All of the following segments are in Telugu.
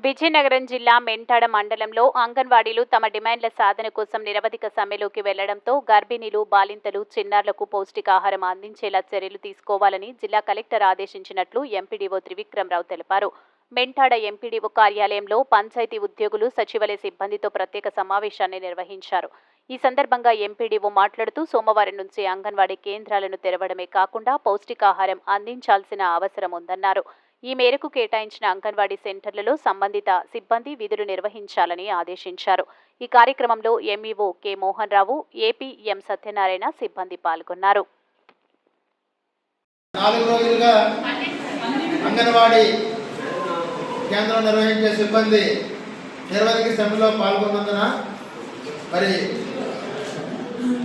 విజయనగరం జిల్లా మెంటాడ మండలంలో అంగన్వాడీలు తమ డిమాండ్ల సాధన కోసం నిరవధిక సమ్మెలోకి వెళ్లడంతో గర్భిణీలు, బాలింతలు, చిన్నారులకు పౌష్టికాహారం అందించేలా చర్యలు తీసుకోవాలని జిల్లా కలెక్టర్ ఆదేశించినట్లు ఎంపీడీఓ త్రివిక్రమరావు తెలిపారు. మెంటాడ ఎంపీడీఓ కార్యాలయంలో పంచాయతీ ఉద్యోగులు, సచివాలయ సిబ్బందితో ప్రత్యేక సమావేశాన్ని నిర్వహించారు. ఈ సందర్భంగా ఎంపీడీఓ మాట్లాడుతూ సోమవారం నుంచి అంగన్వాడీ కేంద్రాలను తెరవడమే కాకుండా పౌష్టికాహారం అందించాల్సిన అవసరం ఉందన్నారు. ఈ మేరకు కేటాయించిన అంగన్వాడీ సెంటర్లలో సంబంధిత సిబ్బంది విధులు నిర్వహించాలని ఆదేశించారు. ఈ కార్యక్రమంలో MEO K Mohan Rao, AP ఎం సత్యనారాయణ సిబ్బంది పాల్గొన్నారు. 4 రోజులుగా అంగన్వాడీ కేంద్రం నిర్వహించే సిబ్బంది నిరవధిక సమ్మెలో పాల్గొన్నందున మరి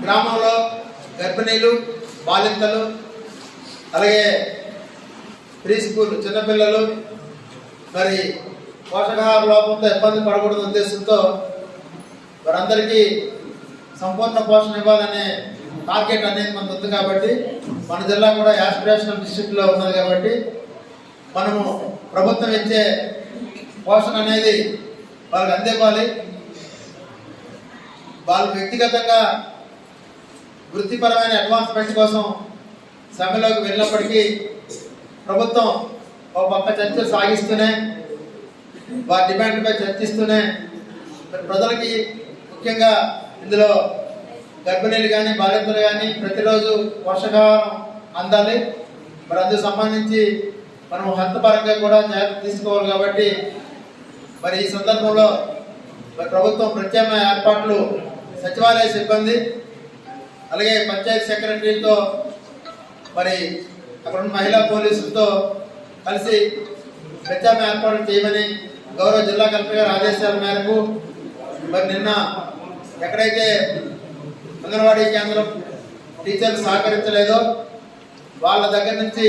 గ్రామంలో గర్భిణీలు, బాలింతలు, అలాగే ప్రీ స్కూల్ చిన్నపిల్లలు మరి పోషకాహార లోపంతో ఇబ్బంది పడకూడదు ఉద్దేశంతో వారందరికీ సంపూర్ణ పోషణ ఇవ్వాలనే టార్గెట్ అనేది మనకు ఉంది. కాబట్టి మన జిల్లా కూడా యాస్పిరేషనల్ డిస్ట్రిక్ట్లో ఉన్నది. కాబట్టి మనము ప్రభుత్వం ఇచ్చే పోషణ అనేది వాళ్ళకి అందివ్వాలి. వాళ్ళు వ్యక్తిగతంగా వృత్తిపరమైన అడ్వాన్స్మెంట్ కోసం సమ్మెలోకి వెళ్ళినప్పటికీ ప్రభుత్వం ఒక పక్క చర్చ సాగిస్తూనే వారి డిమాండ్పై చర్చిస్తూనే ప్రజలకి ముఖ్యంగా ఇందులో గర్భిణీలు కానీ, బాలింతలు కానీ ప్రతిరోజు పోషకాహారం అందాలి. మరి అందుకు సంబంధించి మనం హెల్త్ పరంగా కూడా జాగ్రత్త తీసుకోవాలి. కాబట్టి మరి ఈ సందర్భంలో మరి ప్రభుత్వం ప్రత్యామ్నాయ ఏర్పాట్లు సచివాలయ సిబ్బంది, అలాగే పంచాయతీ సెక్రటరీతో, మరి అక్కడ ఉన్న మహిళా పోలీసులతో కలిసి ప్రత్యామ్నాయ ఏర్పాట్లు చేయమని గౌరవ జిల్లా కలెక్టర్ గారి ఆదేశాల మేరకు మరి నిన్న ఎక్కడైతే అంగన్వాడీ కేంద్రం టీచర్లు సహకరించలేదో వాళ్ళ దగ్గర నుంచి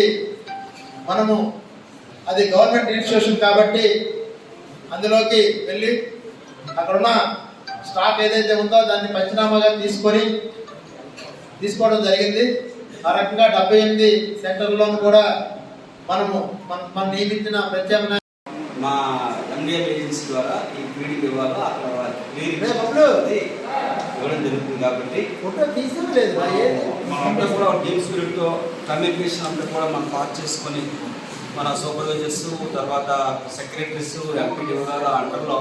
మనము అది గవర్నమెంట్ ఇన్స్టిట్యూషన్ కాబట్టి అందులోకి వెళ్ళి అక్కడున్న స్టాక్ ఏదైతే ఉందో దాన్ని పంచనామాగా తీసుకోవడం జరిగింది. ఆ రకంగా 78 సెంటర్లను కూడా మనము మన నియమించిన ప్రత్యామ్నాయ మా ఎండిఎం ఏజెన్సీ ద్వారా ఈ ఫీడింగ్ ఇవ్వాలో అక్కడ ఇవ్వడం జరుగుతుంది. కాబట్టి మనంతా కూడా టీమ్ స్పిరిట్తో కమ్యూనికేషన్ అంతా కూడా మనం పాస్ చేసుకొని మన సూపర్వైజర్స్, తర్వాత సెక్రటరీస్, ఎంపీడీఓ గారు అండర్లో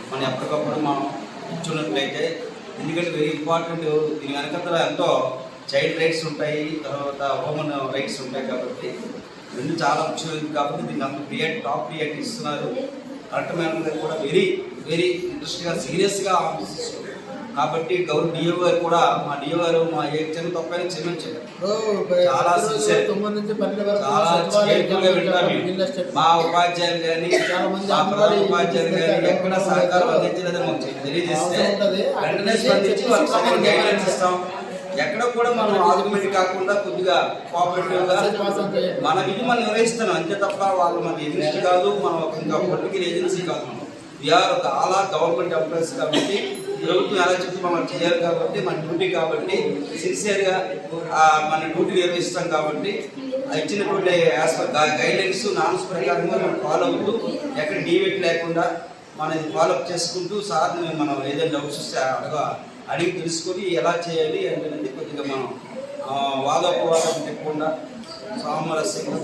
మనం ఎప్పటికప్పుడు మనం ఇచ్చున్నట్లయితే, ఎందుకంటే వెరీ ఇంపార్టెంట్, దీని వెనకతల ఎంతో చైల్డ్ రైట్స్ ఉంటాయి, తర్వాత హ్యూమన్ రైట్స్ ఉంటాయి. కాబట్టి రెండు చాలా ముఖ్యమైనది. కాబట్టి దీన్ని అంత టాప్ ప్రియారిటీ ఇస్తున్నారు. కరెక్ట్ మేడం గారు కూడా వెరీ వెరీ ఇంట్రెస్ట్గా సీరియస్గా ఆలోచిస్తున్నారు. కాబట్టి గవర్నమెంట్ డిఓ గారు కూడా, మా డిఓ గారు మా ఏ చిన్న తప్పైనా చిన్న చాలా సిన్సియర్, చాలా కేర్ఫుల్గా వింటారు. మా ఉపాధ్యాయులు కానీ, మా ప్రధాన ఉపాధ్యాయులు కానీ ఎక్కడ సహకారం అందించలేదని మాకు తెలియజేస్తే వెంటనే స్పందించి వాళ్ళకి గైడ్లైన్స్ ఇస్తాం. ఎక్కడ కూడా మనం ఆర్గ్యుమెంట్ కాకుండా కొద్దిగా కోఆపరేటివ్గా మన విధి మనం నిర్వహిస్తున్నాం అంతే తప్ప వాళ్ళు మన ఏజెన్సీ కాదు, మనం ఇంకా పొలిటికల్ ఏజెన్సీ కాదు. మనం వీఆర్ చాలా గవర్నమెంట్ ఎంప్లాయీస్. కాబట్టి ప్రభుత్వం ఎలా చెప్తే మనం చేయాలి. కాబట్టి మన డ్యూటీ, కాబట్టి సిన్సియర్గా మన డ్యూటీ నిర్వహిస్తాం. కాబట్టి ఇచ్చినటువంటి గైడ్లైన్స్, నామ్స్ ప్రకారంగా మనం ఫాలో అవుతూ ఎక్కడ డీవేట్ లేకుండా మనం ఫాలోఅప్ చేసుకుంటూ సార్ని మనం ఏదైనా డౌట్స్ వస్తే అడిగి తెలుసుకొని ఎలా చేయాలి అనేది కొద్దిగా మనం వాదోపవాదం లేకుండా సామరస్యంగా